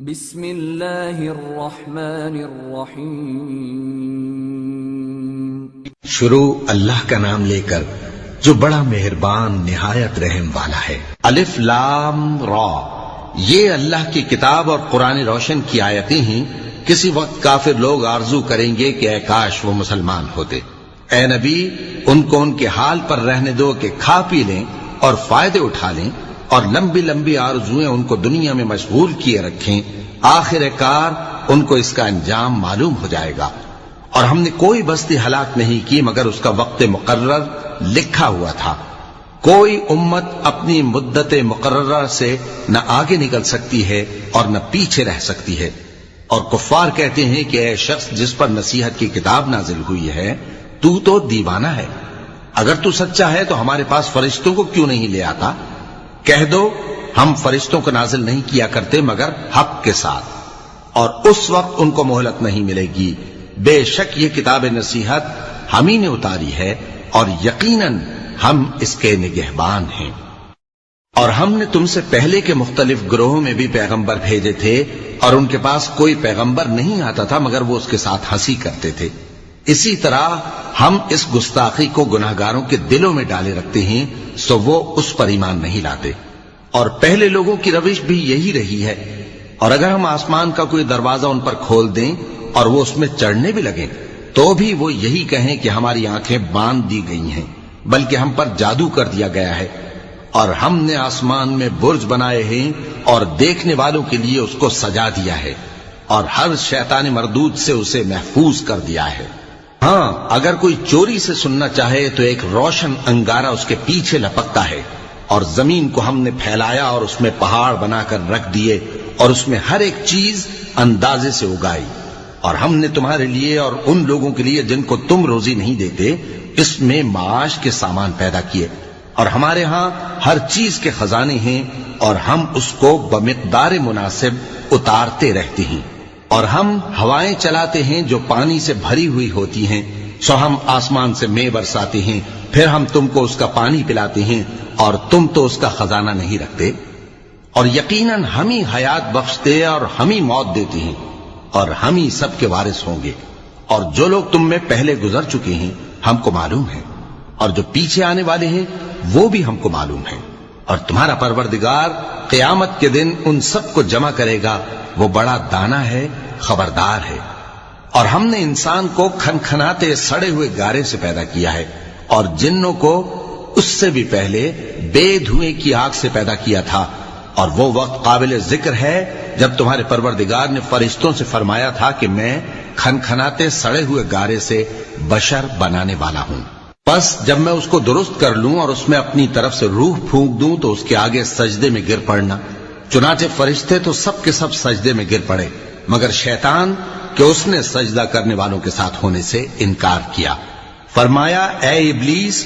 بسم اللہ الرحمن الرحیم۔ شروع اللہ کا نام لے کر جو بڑا مہربان نہایت رحم والا ہے۔ الف لام را، یہ اللہ کی کتاب اور قرآن روشن کی آیتیں ہیں۔ کسی وقت کافر لوگ آرزو کریں گے کہ اے کاش وہ مسلمان ہوتے۔ اے نبی، ان کو ان کے حال پر رہنے دو کہ کھا پی لیں اور فائدے اٹھا لیں، اور لمبی لمبی آرزویں ان کو دنیا میں مشغول کیے رکھیں۔ آخر کار ان کو اس کا انجام معلوم ہو جائے گا۔ اور ہم نے کوئی بستی ہلاک نہیں کی مگر اس کا وقت مقرر لکھا ہوا تھا۔ کوئی امت اپنی مدت مقررہ سے نہ آگے نکل سکتی ہے اور نہ پیچھے رہ سکتی ہے۔ اور کفار کہتے ہیں کہ اے شخص جس پر نصیحت کی کتاب نازل ہوئی ہے، تو دیوانہ ہے۔ اگر تو سچا ہے تو ہمارے پاس فرشتوں کو کیوں نہیں لے آتا؟ کہہ دو ہم فرشتوں کو نازل نہیں کیا کرتے مگر حق کے ساتھ، اور اس وقت ان کو مہلت نہیں ملے گی۔ بے شک یہ کتاب نصیحت ہم ہی نے اتاری ہے، اور یقیناً ہم اس کے نگہبان ہیں۔ اور ہم نے تم سے پہلے کے مختلف گروہوں میں بھی پیغمبر بھیجے تھے، اور ان کے پاس کوئی پیغمبر نہیں آتا تھا مگر وہ اس کے ساتھ ہنسی کرتے تھے۔ اسی طرح ہم اس گستاخی کو گناہگاروں کے دلوں میں ڈالے رکھتے ہیں، سو وہ اس پر ایمان نہیں لاتے۔ اور پہلے لوگوں کی روش بھی یہی رہی ہے۔ اور اگر ہم آسمان کا کوئی دروازہ ان پر کھول دیں اور وہ اس میں چڑھنے بھی لگیں تو بھی وہ یہی کہیں کہ ہماری آنکھیں باندھ دی گئی ہیں، بلکہ ہم پر جادو کر دیا گیا ہے۔ اور ہم نے آسمان میں برج بنائے ہیں اور دیکھنے والوں کے لیے اس کو سجا دیا ہے، اور ہر شیطان مردود سے اسے محفوظ کر دیا ہے۔ ہاں، اگر کوئی چوری سے سننا چاہے تو ایک روشن انگارہ اس کے پیچھے لپکتا ہے، اور زمین کو ہم نے پھیلایا اور اس میں پہاڑ بنا کر رکھ دیے، اور اس میں ہر ایک چیز اندازے سے اگائی۔ اور ہم نے تمہارے لیے اور ان لوگوں کے لیے جن کو تم روزی نہیں دیتے اس میں معاش کے سامان پیدا کیے، اور ہمارے ہاں ہر چیز کے خزانے ہیں، اور ہم اس کو بمقدار مناسب اتارتے رہتے ہیں۔ اور ہم ہوائیں چلاتے ہیں جو پانی سے بھری ہوئی ہوتی ہیں، سو ہم آسمان سے مے برساتے ہیں، پھر ہم تم کو اس کا پانی پلاتے ہیں، اور تم تو اس کا خزانہ نہیں رکھتے۔ اور یقیناً ہم ہی حیات بخشتے اور ہم ہی موت دیتے ہیں، اور ہم ہی سب کے وارث ہوں گے۔ اور جو لوگ تم میں پہلے گزر چکے ہیں ہم کو معلوم ہے، اور جو پیچھے آنے والے ہیں وہ بھی ہم کو معلوم ہے۔ اور تمہارا پروردگار قیامت کے دن ان سب کو جمع کرے گا، وہ بڑا دانا ہے، خبردار ہے۔ اور ہم نے انسان کو کھنکھناتے سڑے ہوئے گارے سے پیدا کیا ہے، اور جنوں کو اس سے بھی پہلے بے دھوئیں کی آگ سے پیدا کیا تھا۔ اور وہ وقت قابل ذکر ہے جب تمہارے پروردگار نے فرشتوں سے فرمایا تھا کہ میں کھنکھناتے سڑے ہوئے گارے سے بشر بنانے والا ہوں، پس جب میں اس کو درست کر لوں اور اس میں اپنی طرف سے روح پھونک دوں تو اس کے آگے سجدے میں گر پڑنا۔ چنانچہ فرشتے تو سب کے سب سجدے میں گر پڑے مگر شیطان کہ اس نے سجدہ کرنے والوں کے ساتھ ہونے سے انکار کیا۔ فرمایا اے ابلیس،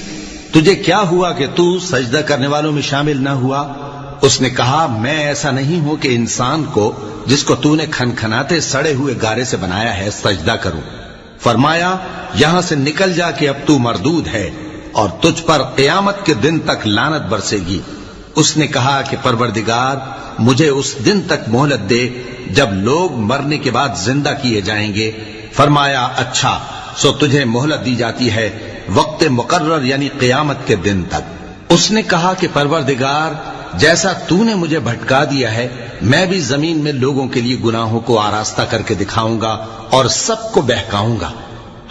تجھے کیا ہوا کہ تو سجدہ کرنے والوں میں شامل نہ ہوا؟ اس نے کہا میں ایسا نہیں ہوں کہ انسان کو جس کو تو نے کھنکھناتے سڑے ہوئے گارے سے بنایا ہے سجدہ کروں۔ فرمایا یہاں سے نکل جا کہ اب تو مردود ہے، اور تجھ پر قیامت کے دن تک لعنت برسے گی۔ اس نے کہا کہ پروردگار مجھے اس دن تک مہلت دے جب لوگ مرنے کے بعد زندہ کیے جائیں گے۔ فرمایا اچھا، سو تجھے مہلت دی جاتی ہے وقت مقرر یعنی قیامت کے دن تک۔ اس نے کہا کہ پروردگار جیسا تو نے مجھے بھٹکا دیا ہے میں بھی زمین میں لوگوں کے لیے گناہوں کو آراستہ کر کے دکھاؤں گا اور سب کو بہکاؤں گا۔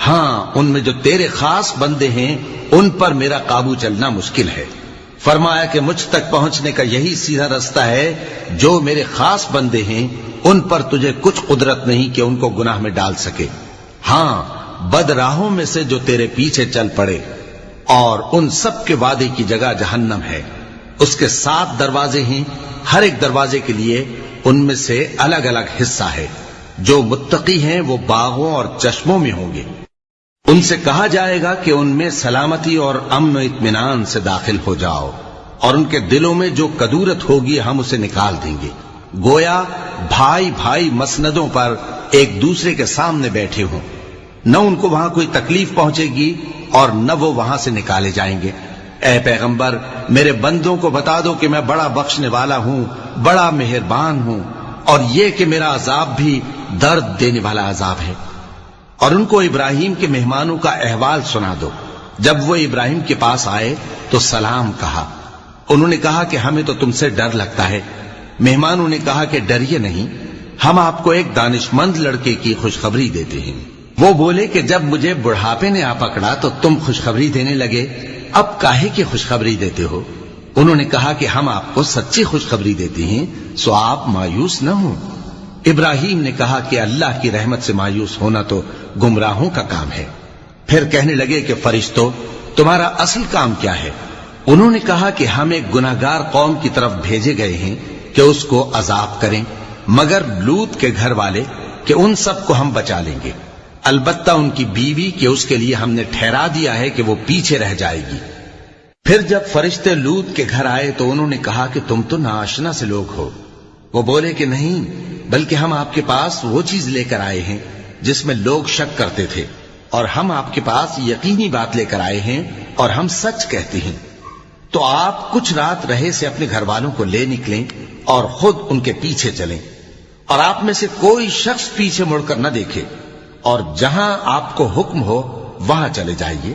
ہاں، ان میں جو تیرے خاص بندے ہیں ان پر میرا قابو چلنا مشکل ہے۔ فرمایا کہ مجھ تک پہنچنے کا یہی سیدھا رستہ ہے، جو میرے خاص بندے ہیں ان پر تجھے کچھ قدرت نہیں کہ ان کو گناہ میں ڈال سکے۔ ہاں، بد راہوں میں سے جو تیرے پیچھے چل پڑے، اور ان سب کے وعدے کی جگہ جہنم ہے۔ اس کے 7 دروازے ہیں، ہر ایک دروازے کے لیے ان میں سے الگ الگ حصہ ہے۔ جو متقی ہیں وہ باغوں اور چشموں میں ہوں گے۔ ان سے کہا جائے گا کہ ان میں سلامتی اور امن و اطمینان سے داخل ہو جاؤ، اور ان کے دلوں میں جو کدورت ہوگی ہم اسے نکال دیں گے، گویا بھائی بھائی مسندوں پر ایک دوسرے کے سامنے بیٹھے ہوں۔ نہ ان کو وہاں کوئی تکلیف پہنچے گی اور نہ وہ وہاں سے نکالے جائیں گے۔ اے پیغمبر میرے بندوں کو بتا دو کہ میں بڑا بخشنے والا ہوں، بڑا مہربان ہوں، اور یہ کہ میرا عذاب بھی درد دینے والا عذاب ہے۔ اور ان کو ابراہیم کے مہمانوں کا احوال سنا دو۔ جب وہ ابراہیم کے پاس آئے تو سلام کہا۔ انہوں نے کہا کہ ہمیں تو تم سے ڈر لگتا ہے۔ مہمانوں نے کہا کہ ڈریے نہیں، ہم آپ کو ایک دانشمند لڑکے کی خوشخبری دیتے ہیں۔ وہ بولے کہ جب مجھے بڑھاپے نے آ پکڑا تو تم خوشخبری دینے لگے، اب کاہے کی خوشخبری دیتے ہو؟ انہوں نے کہا کہ ہم آپ کو سچی خوشخبری دیتے ہیں، سو آپ مایوس نہ ہوں۔ ابراہیم نے کہا کہ اللہ کی رحمت سے مایوس ہونا تو گمراہوں کا کام ہے۔ پھر کہنے لگے کہ فرشتوں، تمہارا اصل کام کیا ہے؟ انہوں نے کہا کہ ہم ایک گناہگار قوم کی طرف بھیجے گئے ہیں کہ اس کو عذاب کریں، مگر لوط کے گھر والے کہ ان سب کو ہم بچا لیں گے، البتہ ان کی بیوی کہ اس کے لیے ہم نے ٹھہرا دیا ہے کہ وہ پیچھے رہ جائے گی۔ پھر جب فرشتے لوط کے گھر آئے تو انہوں نے کہا کہ تم تو ناآشنا سے لوگ ہو۔ وہ بولے کہ نہیں، بلکہ ہم آپ کے پاس وہ چیز لے کر آئے ہیں جس میں لوگ شک کرتے تھے، اور ہم آپ کے پاس یقینی بات لے کر آئے ہیں اور ہم سچ کہتے ہیں۔ تو آپ کچھ رات رہے سے اپنے گھر والوں کو لے نکلیں اور خود ان کے پیچھے چلیں، اور آپ میں سے کوئی شخص پیچھے مڑ کر نہ دیکھے، اور جہاں آپ کو حکم ہو وہاں چلے جائیے۔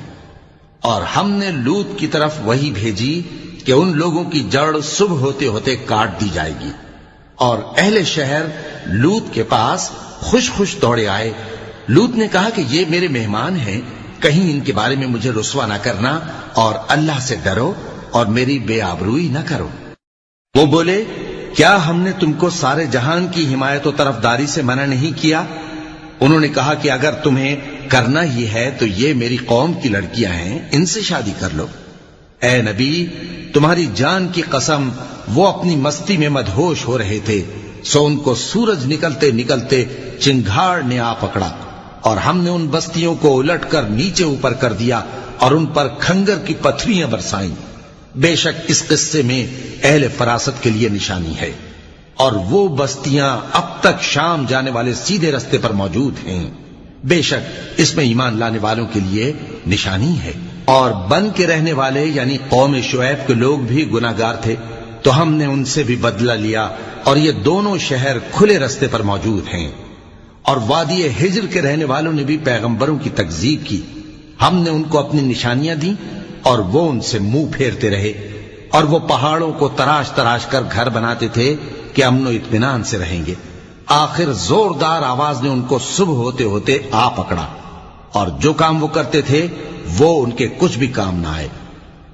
اور ہم نے لوط کی طرف وہی بھیجی کہ ان لوگوں کی جڑ صبح ہوتے ہوتے کاٹ دی جائے گی۔ اور اہل شہر لوط کے پاس خوش خوش دوڑے آئے۔ لوط نے کہا کہ یہ میرے مہمان ہیں، کہیں ان کے بارے میں مجھے رسوا نہ کرنا، اور اللہ سے ڈرو اور میری بے آبروئی نہ کرو۔ وہ بولے، کیا ہم نے تم کو سارے جہان کی حمایت و طرفداری سے منع نہیں کیا؟ انہوں نے کہا کہ اگر تمہیں کرنا ہی ہے تو یہ میری قوم کی لڑکیاں ہیں، ان سے شادی کر لو۔ اے نبی، تمہاری جان کی قسم، وہ اپنی مستی میں مدہوش ہو رہے تھے، سو ان کو سورج نکلتے نکلتے چنگھاڑ نے آ پکڑا، اور ہم نے ان بستیوں کو الٹ کر نیچے اوپر کر دیا اور ان پر کھنگر کی پتھریاں برسائیں۔ بے شک اس قصے میں اہل فراست کے لیے نشانی ہے، اور وہ بستیاں اب تک شام جانے والے سیدھے رستے پر موجود ہیں۔ بے شک اس میں ایمان لانے والوں کے لیے نشانی ہے۔ اور بن کے رہنے والے یعنی قوم شعیب کے لوگ بھی گناہگار تھے، تو ہم نے ان سے بھی بدلہ لیا، اور یہ دونوں شہر کھلے رستے پر موجود ہیں۔ اور وادی ہجر کے رہنے والوں نے بھی پیغمبروں کی تکذیب کی، ہم نے ان کو اپنی نشانیاں دی اور وہ ان سے منہ پھیرتے رہے، اور وہ پہاڑوں کو تراش تراش کر گھر بناتے تھے کہ امن و اطمینان سے رہیں گے۔ آخر زوردار آواز نے ان کو صبح ہوتے ہوتے آ پکڑا، اور جو کام وہ کرتے تھے وہ ان کے کچھ بھی کام نہ آئے۔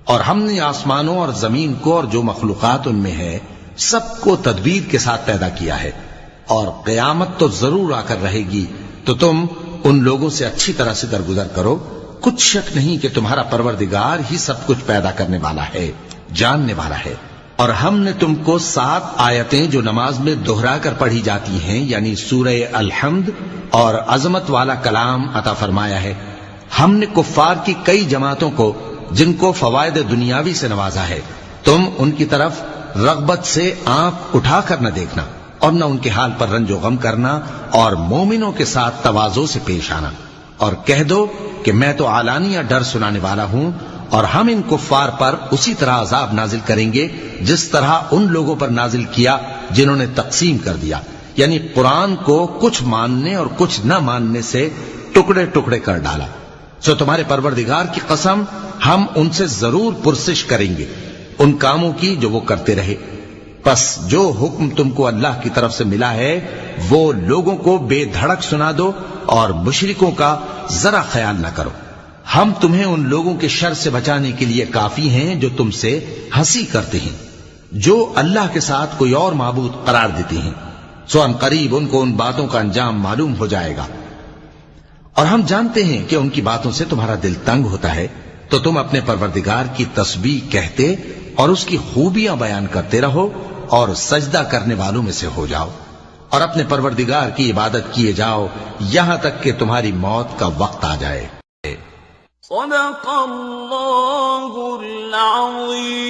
اور ہم نے آسمانوں اور زمین کو اور جو مخلوقات ان میں ہے سب کو تدبیر کے ساتھ پیدا کیا ہے، اور قیامت تو ضرور آ کر رہے گی، تو تم ان لوگوں سے اچھی طرح سے درگزر کرو۔ کچھ شک نہیں کہ تمہارا پروردگار ہی سب کچھ پیدا کرنے والا ہے، جاننے والا ہے۔ اور ہم نے تم کو 7 آیتیں جو نماز میں دہرا کر پڑھی جاتی ہیں، یعنی سورہ الحمد اور عظمت والا کلام عطا فرمایا ہے۔ ہم نے کفار کی کئی جماعتوں کو جن کو فوائد دنیاوی سے نوازا ہے، تم ان کی طرف رغبت سے آنکھ اٹھا کر نہ دیکھنا، اور نہ ان کے حال پر رنج و غم کرنا، اور مومنوں کے ساتھ تواضع سے پیش آنا، اور کہہ دو کہ میں تو اعلانیہ ڈر سنانے والا ہوں، اور ہم ان کفار پر اسی طرح عذاب نازل کریں گے جس طرح ان لوگوں پر نازل کیا جنہوں نے تقسیم کر دیا، یعنی قرآن کو کچھ ماننے اور کچھ نہ ماننے سے ٹکڑے ٹکڑے کر ڈالا۔ سو تمہارے پروردگار کی قسم، ہم ان سے ضرور پرسش کریں گے ان کاموں کی جو وہ کرتے رہے۔ پس جو حکم تم کو اللہ کی طرف سے ملا ہے وہ لوگوں کو بے دھڑک سنا دو، اور مشرکوں کا ذرا خیال نہ کرو۔ ہم تمہیں ان لوگوں کے شر سے بچانے کے لیے کافی ہیں جو تم سے ہنسی کرتے ہیں، جو اللہ کے ساتھ کوئی اور معبود قرار دیتے ہیں، سو ان قریب ان کو ان باتوں کا انجام معلوم ہو جائے گا۔ اور ہم جانتے ہیں کہ ان کی باتوں سے تمہارا دل تنگ ہوتا ہے، تو تم اپنے پروردگار کی تسبیح کہتے اور اس کی خوبیاں بیان کرتے رہو، اور سجدہ کرنے والوں میں سے ہو جاؤ، اور اپنے پروردگار کی عبادت کیے جاؤ یہاں تک کہ تمہاری موت کا وقت آ جائے۔ صدق اللہ العظیم۔